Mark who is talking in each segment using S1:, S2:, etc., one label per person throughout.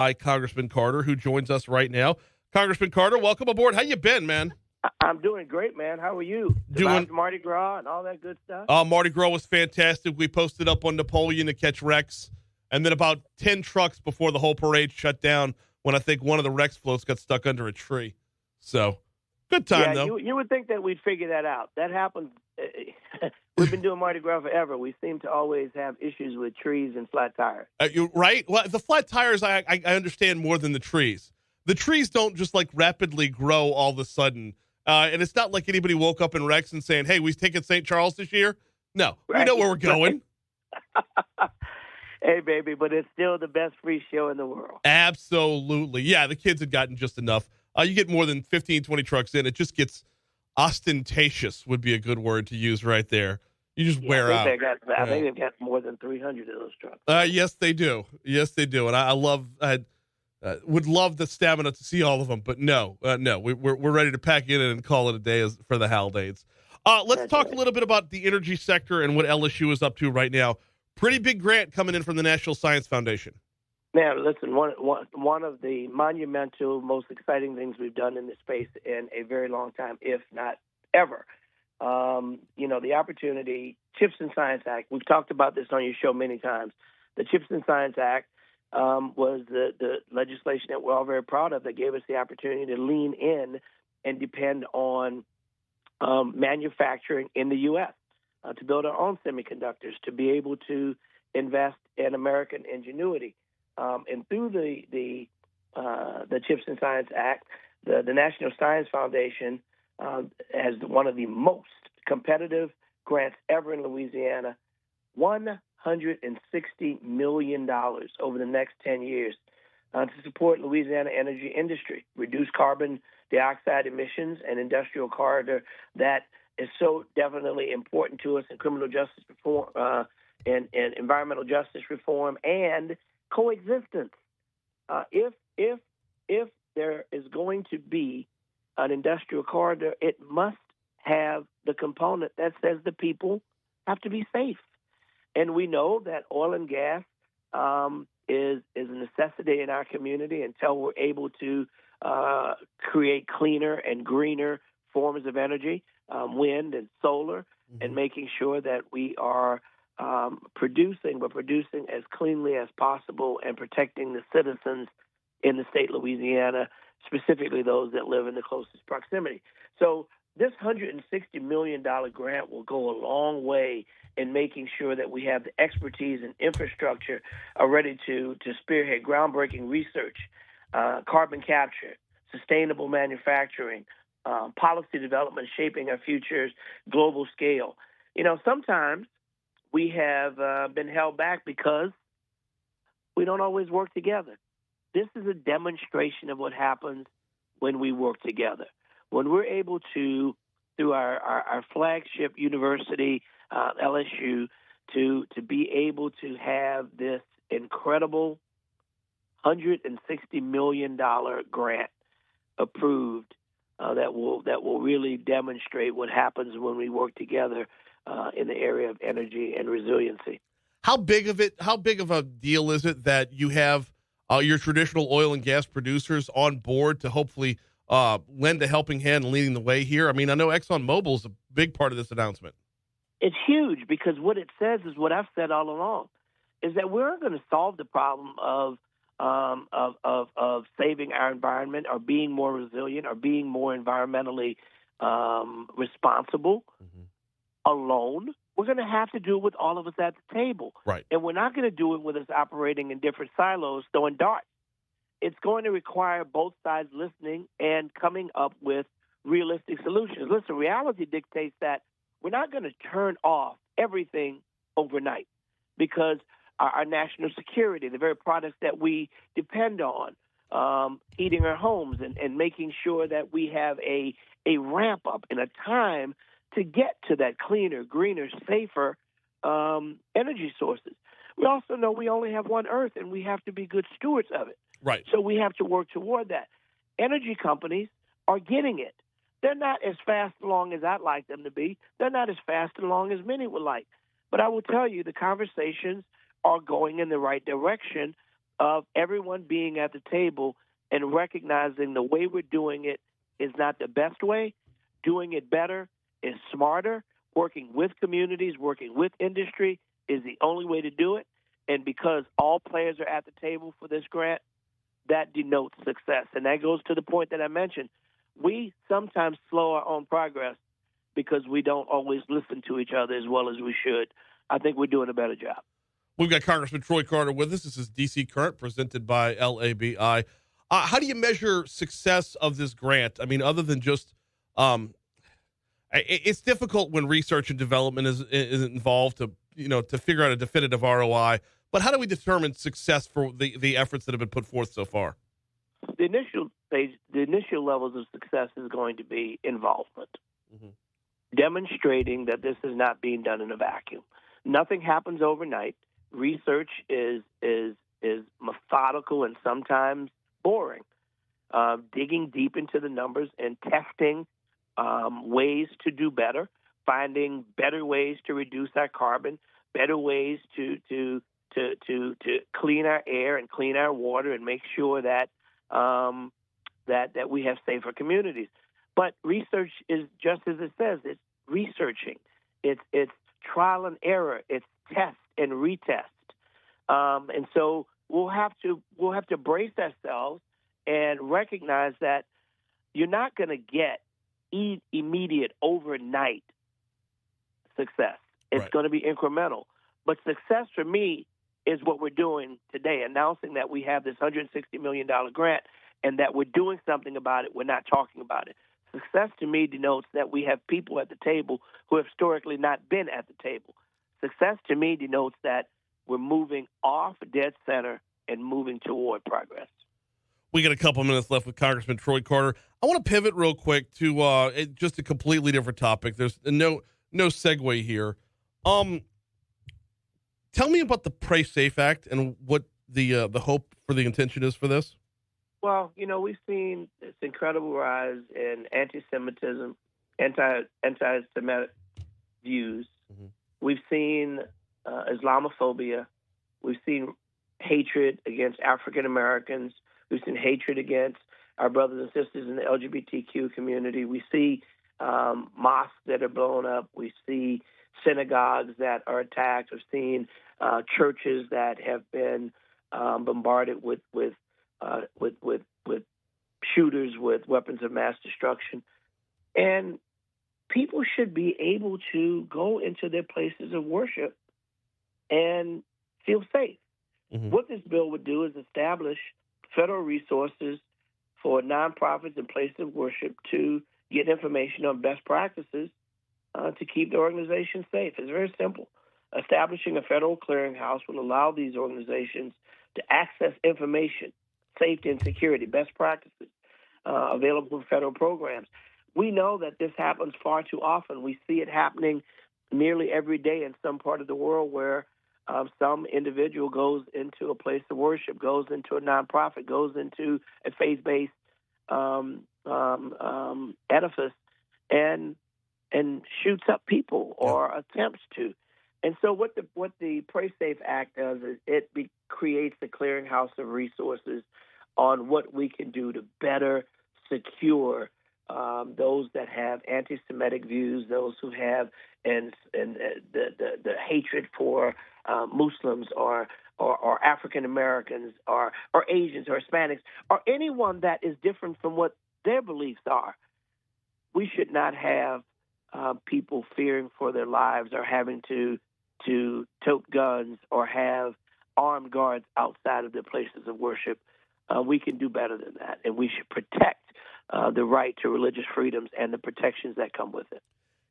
S1: Hi, Congressman Carter, who joins us right now. Congressman Carter, welcome aboard. How you been, man?
S2: I'm doing great, man. How are you?
S1: Doing.
S2: Mardi Gras and all that good stuff?
S1: Mardi Gras was fantastic. We posted up on Napoleon to catch Rex, and then about 10 trucks before the whole parade shut down when I think one of the Rex floats got stuck under a tree. So, good time, though.
S2: You would think that we'd figure that out. That happens. We've been doing Mardi Gras forever. We seem to always have issues with trees and flat tires.
S1: You're right. Well, the flat tires, I understand more than the trees. The trees don't just like rapidly grow all of a sudden. And it's not like anybody woke up in Rex and saying, hey, we taking St. Charles this year. No,
S2: right.
S1: We know where we're going.
S2: Hey, baby, but it's still the best free show in the world.
S1: Absolutely. Yeah, the kids had gotten just enough. You get more than 15, 20 trucks in, it just gets ostentatious would be a good word to use right there. You just wear out.
S2: I think they've got more than 300 of those trucks.
S1: Yes, they do. Yes, they do. And I would love the stamina to see all of them, but no, we're ready to pack in and call it a day for the Haldanes. Let's talk a little bit about the energy sector and what LSU is up to right now. Pretty big grant coming in from the National Science Foundation.
S2: Now, listen, one of the monumental, most exciting things we've done in this space in a very long time, if not ever. The opportunity, CHIPS and Science Act, we've talked about this on your show many times. The CHIPS and Science Act was the legislation that we're all very proud of that gave us the opportunity to lean in and depend on manufacturing in the U.S., to build our own semiconductors, to be able to invest in American ingenuity. And through the CHIPS and Science Act, the National Science Foundation has one of the most competitive grants ever in Louisiana, $160 million over the next 10 years to support Louisiana energy industry, reduce carbon dioxide emissions, and industrial corridor that is so definitely important to us in criminal justice reform and environmental justice reform and coexistence. If there is going to be an industrial corridor, it must have the component that says the people have to be safe. And we know that oil and gas is a necessity in our community until we're able to create cleaner and greener forms of energy, wind and solar, and making sure that we are producing as cleanly as possible and protecting the citizens in the state of Louisiana, specifically those that live in the closest proximity. So this $160 million grant will go a long way in making sure that we have the expertise and infrastructure ready to spearhead groundbreaking research, carbon capture, sustainable manufacturing, policy development shaping our future's global scale. Sometimes we have been held back because we don't always work together. This is a demonstration of what happens when we work together. When we're able to, through our flagship university, LSU, to be able to have this incredible $160 million grant approved that will really demonstrate what happens when we work together in the area of energy and resiliency.
S1: How big of a deal is it that you have your traditional oil and gas producers on board to hopefully lend a helping hand and leading the way here? I mean, I know ExxonMobil is a big part of this announcement.
S2: It's huge because what it says is what I've said all along, is that we're not going to solve the problem of saving our environment or being more resilient or being more environmentally responsible alone. We're going to have to do it with all of us at the table.
S1: Right.
S2: And we're not going to do it with us operating in different silos, throwing darts. It's going to require both sides listening and coming up with realistic solutions. Listen, reality dictates that we're not going to turn off everything overnight because our national security, the very products that we depend on, heating our homes and making sure that we have a ramp up in a time to get to that cleaner, greener, safer energy sources. We also know we only have one Earth, and we have to be good stewards of it.
S1: Right.
S2: So we have to work toward that. Energy companies are getting it. They're not as fast along as I'd like them to be. They're not as fast along as many would like. But I will tell you, the conversations are going in the right direction of everyone being at the table and recognizing the way we're doing it is not the best way. Doing it better is smarter. Working with communities, working with industry is the only way to do it. And because all players are at the table for this grant, that denotes success. And that goes to the point that I mentioned. We sometimes slow our own progress because we don't always listen to each other as well as we should. I think we're doing a better job. We've
S1: got Congressman Troy Carter with us. This is DC Current, presented by LABI. How do you measure success of this grant? I mean, other than just it's difficult when research and development is involved to figure out a definitive ROI. But how do we determine success for the efforts that have been put forth so far?
S2: The initial stage, the initial levels of success is going to be involvement, demonstrating that this is not being done in a vacuum. Nothing happens overnight. Research is methodical and sometimes boring. Digging deep into the numbers and testing ways to do better, finding better ways to reduce our carbon, better ways to clean our air and clean our water and make sure that that we have safer communities. But research is just as it says. It's researching. It's trial and error. It's test and retest. And so we'll have to brace ourselves and recognize that you're not going to get immediate overnight success. It's going to be incremental. But success for me is what we're doing today, announcing that we have this $160 million grant and that we're doing something about it. We're not talking about it. Success to me denotes that we have people at the table who have historically not been at the table. Success to me denotes that we're moving off dead center and moving toward progress.
S1: We got a couple minutes left with Congressman Troy Carter. I want to pivot real quick to just a completely different topic. There's no segue here. Tell me about the Pray Safe Act and what the hope for the intention is for this.
S2: Well, we've seen this incredible rise in anti-Semitism, anti-Semitic views. We've seen Islamophobia. We've seen hatred against African Americans. We've seen hatred against our brothers and sisters in the LGBTQ community. We see mosques that are blown up. We see synagogues that are attacked. We've seen churches that have been bombarded with shooters with weapons of mass destruction. And people should be able to go into their places of worship and feel safe. What this bill would do is establish federal resources for nonprofits and places of worship to get information on best practices to keep the organization safe. It's very simple. Establishing a federal clearinghouse will allow these organizations to access information, safety and security, best practices available in federal programs. We know that this happens far too often. We see it happening nearly every day in some part of the world where some individual goes into a place of worship, goes into a nonprofit, goes into a faith-based edifice and shoots up people or attempts to. And so what the Pray Safe Act does is it creates a clearinghouse of resources on what we can do to better secure those that have anti-Semitic views, those who have the hatred for Muslims or African Americans or Asians or Hispanics or anyone that is different from what their beliefs are. We should not have people fearing for their lives or having to tote guns or have armed guards outside of their places of worship. We can do better than that, and we should protect the right to religious freedoms and the protections that come with it.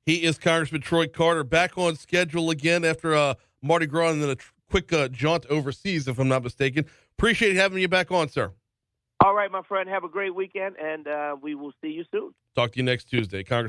S1: He is Congressman Troy Carter, back on schedule again after Mardi Gras and then a quick jaunt overseas, if I'm not mistaken. Appreciate having you back on, sir.
S2: All right, my friend. Have a great weekend, and we will see you soon.
S1: Talk to you next Tuesday. Congressman